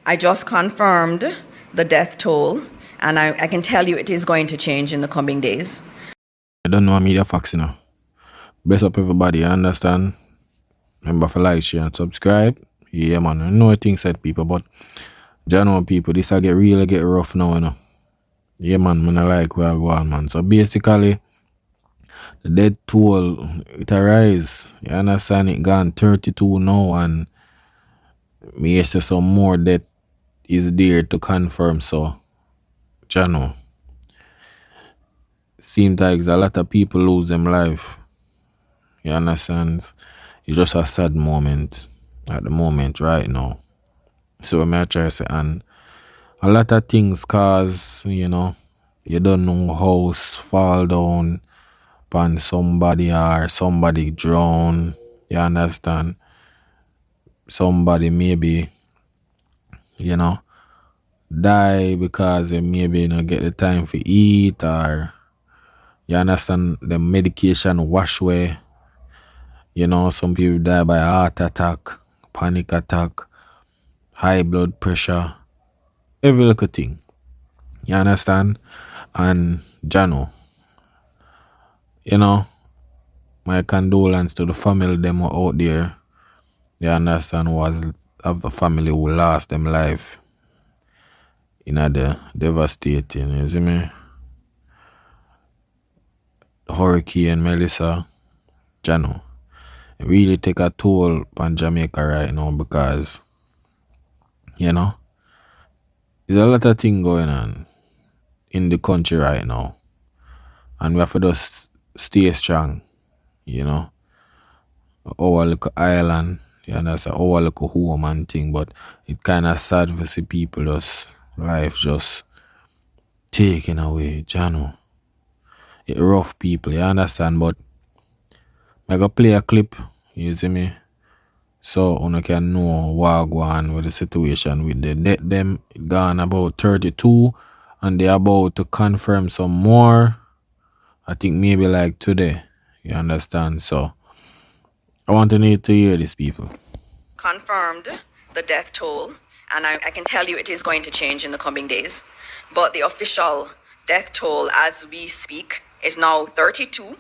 I just confirmed the death toll, and I can tell you it is going to change in the coming days. I don't know media facts, Bless up everybody, you understand? Remember to like, share, and subscribe. Yeah, man. I know things said people, but you know people, this I get rough now. Yeah, man, I like where I go on, man. So basically, the death toll, it arise. You understand? It gone 32 now, and me say some more death is there to confirm. So, you know, seems like a lot of people lose them life. You understand? It's just a sad moment at the moment right now. So I may try to say, and a lot of things cause, you don't know house fall down upon somebody or somebody drown. You understand? Somebody maybe, you know, die because they maybe not get the time to eat, or you understand the medication wash away. Some people die by heart attack, panic attack, high blood pressure, every little thing. You understand? And Jano, you know, my condolence to the family them who out there. You understand, was of a family who lost them life in the devastating, you see me? Hurricane Melissa, Jano. It really take a toll on Jamaica right now because, there's a lot of things going on in the country right now. And we have to just stay strong, Our little island, you understand, our little home and thing, but it kind of sad to see people just, life just taken away, Jano. It rough people, you understand, but I go play a clip, you see me? So you can know what go on with the situation with the death them gone about 32 and they about to confirm some more. I think maybe like today. You understand? So I want to need to hear these people. Confirmed the death toll, and I can tell you it is going to change in the coming days. But the official death toll as we speak is now 32.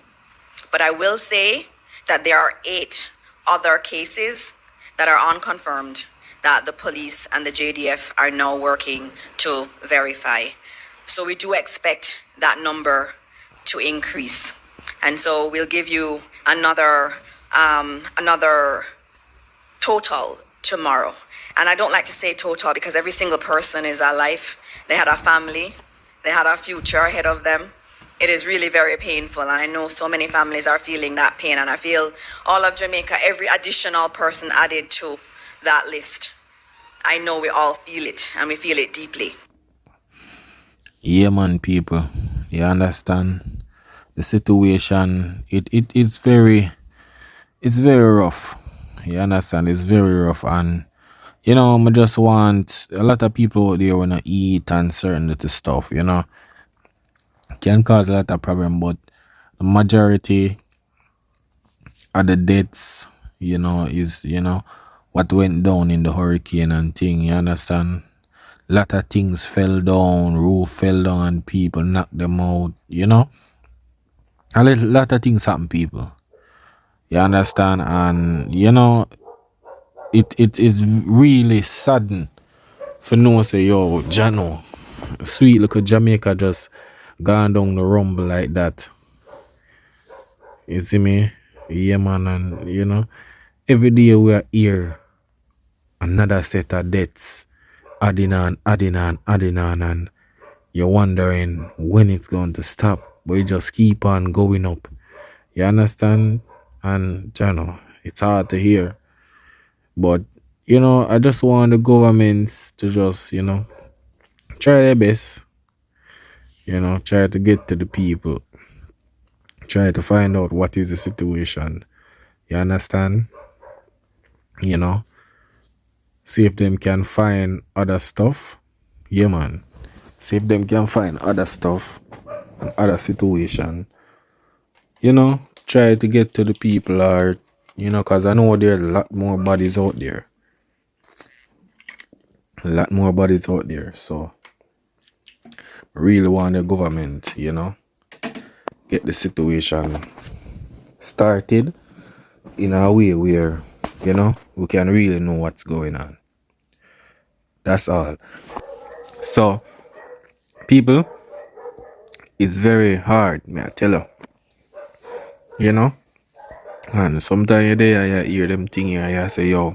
But I will say that there are 8 other cases that are unconfirmed that the police and the JDF are now working to verify. So we do expect that number to increase. And so we'll give you another total tomorrow. And I don't like to say total because every single person is a life. They had a family. They had a future ahead of them. It is really very painful, and I know so many families are feeling that pain, and I feel all of Jamaica, every additional person added to that list, I know we all feel it, and we feel it deeply. Yeah, man, people. You understand? The situation, it's very rough. You understand? It's very rough, and I just want a lot of people out there wanna eat and certain little stuff, can cause a lot of problem, but the majority of the deaths, is what went down in the hurricane and thing. You understand? A lot of things fell down, roof fell down, and people knocked them out. A lot of things happen, people. You understand? And it is really saddened for no say, yo, Jano, sweet little Jamaica just gone down the rumble like that. You see me? Yeah, man. And every day we are here, another set of deaths adding on, and you're wondering when it's going to stop, but it just keep on going up. You understand? And it's hard to hear, but I just want the governments to just try their best. Try to get to the people. Try to find out what is the situation. You understand? See if them can find other stuff. Yeah, man. See if them can find other stuff and other situation. Try to get to the people, or because I know there's a lot more bodies out there. A lot more bodies out there. So I really want the government, get the situation started in a way where, we can really know what's going on. That's all. So, people, it's very hard, me I tell you. You know? And sometimes you there and you hear them thing and you say, yo,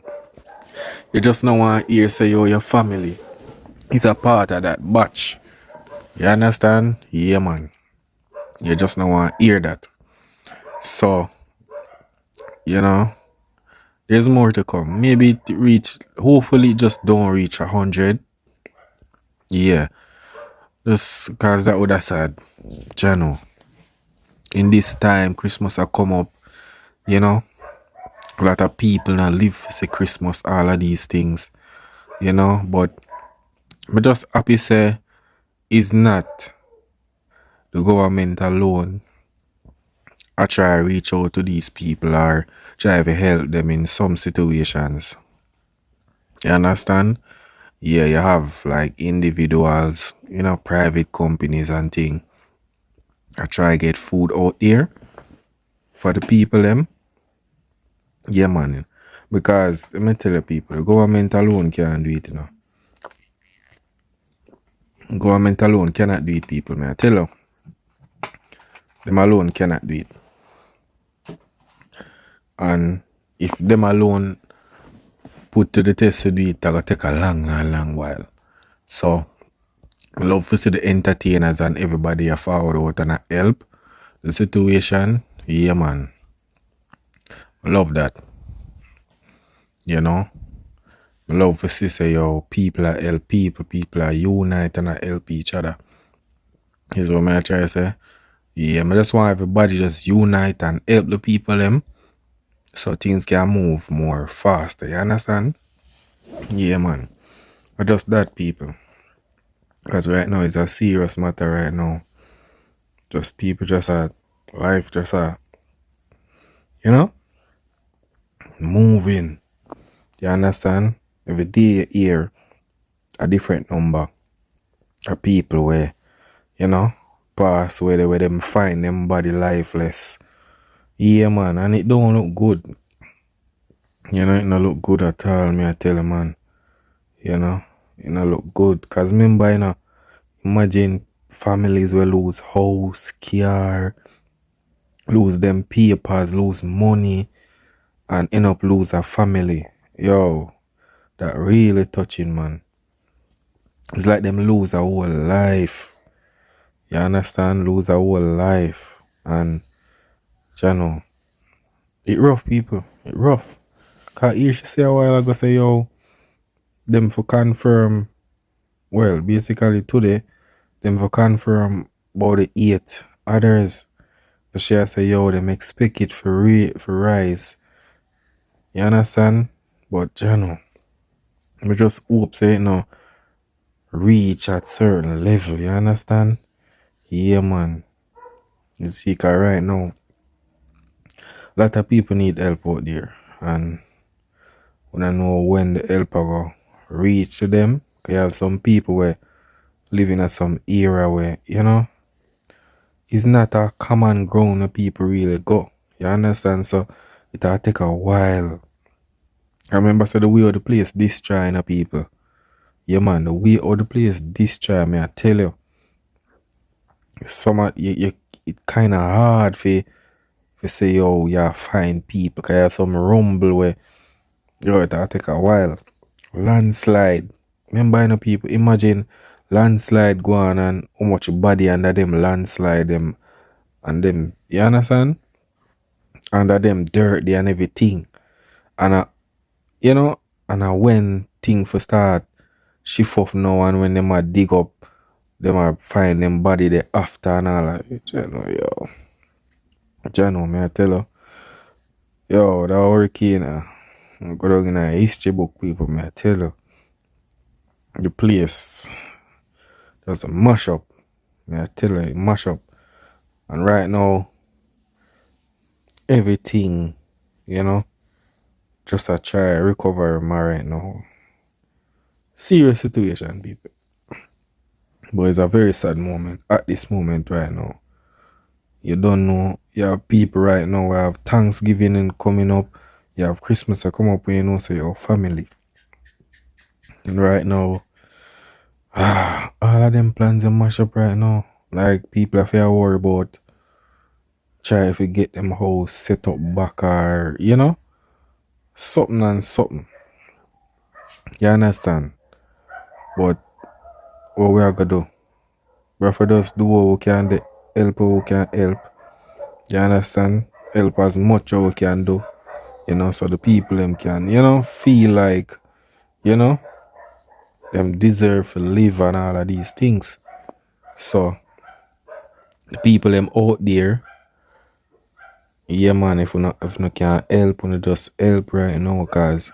you just don't want to hear say, yo, your family is a part of that batch. You understand? Yeah, man. You just don't want to hear that. So, you know, there's more to come. Maybe it reach, hopefully, it just don't reach 100. Yeah. Just because that would have said, Jano, in this time, Christmas will come up, you know. A lot of people now live for say Christmas, all of these things, but I'm just happy say it's not the government alone I try to reach out to these people or try to help them in some situations. You understand? Yeah, you have like individuals, private companies and thing. I try to get food out there for the people them. Yeah, man. Because let me tell you people, the government alone can't do it, Government alone cannot do it, people, man. I tell you. Them alone cannot do it. And if them alone put to the test to do it, it'll take a long, long, long while. So, I love to see the entertainers and everybody a forward out and a help the situation. Yeah, man. I love that. I love to see say, yo, people are help people are unite and a help each other. Is what I try to say. Yeah, I just want everybody just unite and help the people them so things can move more faster. You understand? Yeah, man. But just that, people. Because right now it's a serious matter right now. Just people just life just you know, moving. You understand? Every day you hear a different number of people where, pass where them find them body lifeless. Yeah, man. And it don't look good. It don't look good at all, me I tell you, man. It don't look good. Because remember, imagine families will lose house, car, lose them papers, lose money, and end up lose a family. Yo, that really touching, man. It's like them lose a whole life. You understand? Lose a whole life. And, it rough, people. It rough. Because here she say a while ago, say, yo, them for confirm, well, basically today, them for confirm about the 8 others. So she say, yo, them expect it for rise. You understand? But, we just hope, say, reach at certain level. You understand? Yeah, man. You see, cause right now, a lot of people need help out there. And we don't know when the help will reach to them. Cause you have some people where living in some era where, it's not a common ground where people really go. You understand? So it'll take a while. I remember so the way of the place destroying people. Yeah, man, the way of the place destroy me, I tell you. Some it kind of hard for say, yo, yeah, find people. Because you have some rumble where, yo, it'll take a while. Landslide. Remember, people, imagine landslide go on and how much body under them landslide them and them, you understand? Under them dirty and everything. And when thing for start shift off now and when them a dig up, them a find them body there after and all that. Me I tell you. Yo, that hurricane, go down in a history book, people, me I tell you. The place does a mash up. Me I tell you, mash up. And right now, everything, just a try recover my right now. Serious situation, people. But it's a very sad moment at this moment right now. You don't know. You have people right now who have Thanksgiving and coming up. You have Christmas to come up when you know say your family. And right now, all of them plans are mash up right now. Like people have to worry about try if you get them house set up back or something and something. You understand? But what we are gonna do? We have to just do what we can do, help what we can help. You understand? Help as much as we can do. So the people them can, feel like, you know, them deserve to live and all of these things. So the people them out there, yeah man, if no can help, we just help right now, cause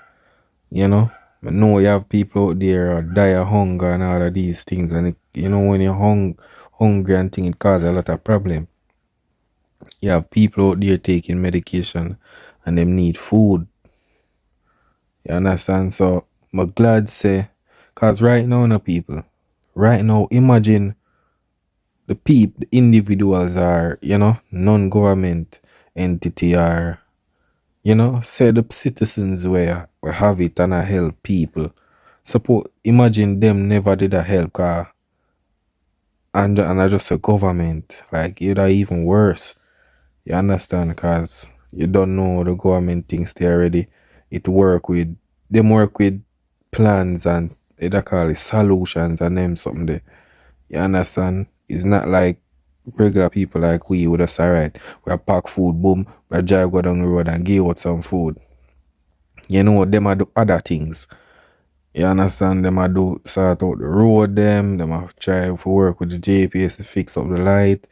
I know you have people out there die of hunger and all of these things, and when you're hungry and things, it causes a lot of problem. You have people out there taking medication and them need food. You understand? So I'm glad say, cause right now, people, right now, imagine the individuals are, non-government entity are, set up citizens where we have it and I help people. Suppose imagine them never did a help car and I just a government. Like it are even worse. You understand? Because you don't know the government thinks they already it work with plans and they call it solutions and them something there. You understand? It's not like regular people like we would just alright. We pack food, boom, we drive go down the road and give out some food. Them are do other things. You understand? Them are do sort out the road them are try to work with the JPS to fix up the light.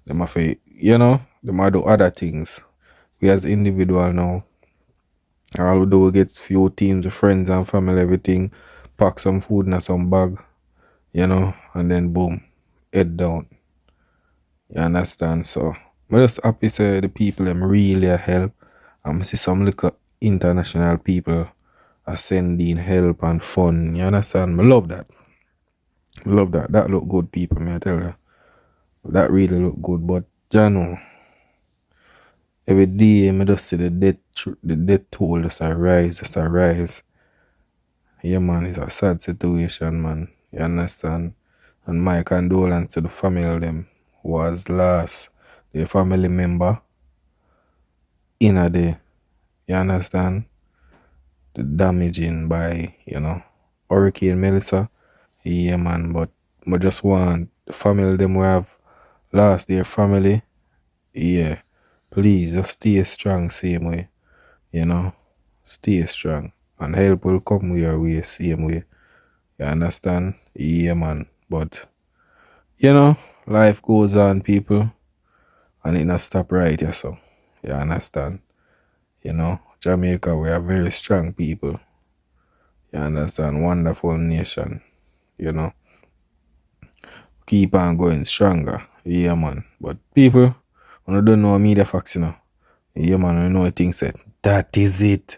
Them are them are do other things. We as individual now, all we do we get few teams of friends and family, everything, pack some food in some bag, and then boom, head down. You understand? So I'm just happy say the people them really help. I see some little international people are sending help and fun. You understand? I love that. I love that. That look good, people, may I tell you. That really look good. But every day I just see the death toll just a rise. Yeah man, it's a sad situation, man. You understand? And my condolence to the family of them was lost their family member in a day. You understand? The damaging by, Hurricane Melissa. Yeah man, but I just want the family them who have lost their family. Yeah. Please just stay strong same way. Stay strong. And help will come your way same way. You understand? Yeah man. But life goes on, people, and it not stop right here, so you understand. Jamaica, we are very strong people. You understand? Wonderful nation. Keep on going stronger. Yeah man. But people, when you don't know media facts, yeah man, you know things said. That is it.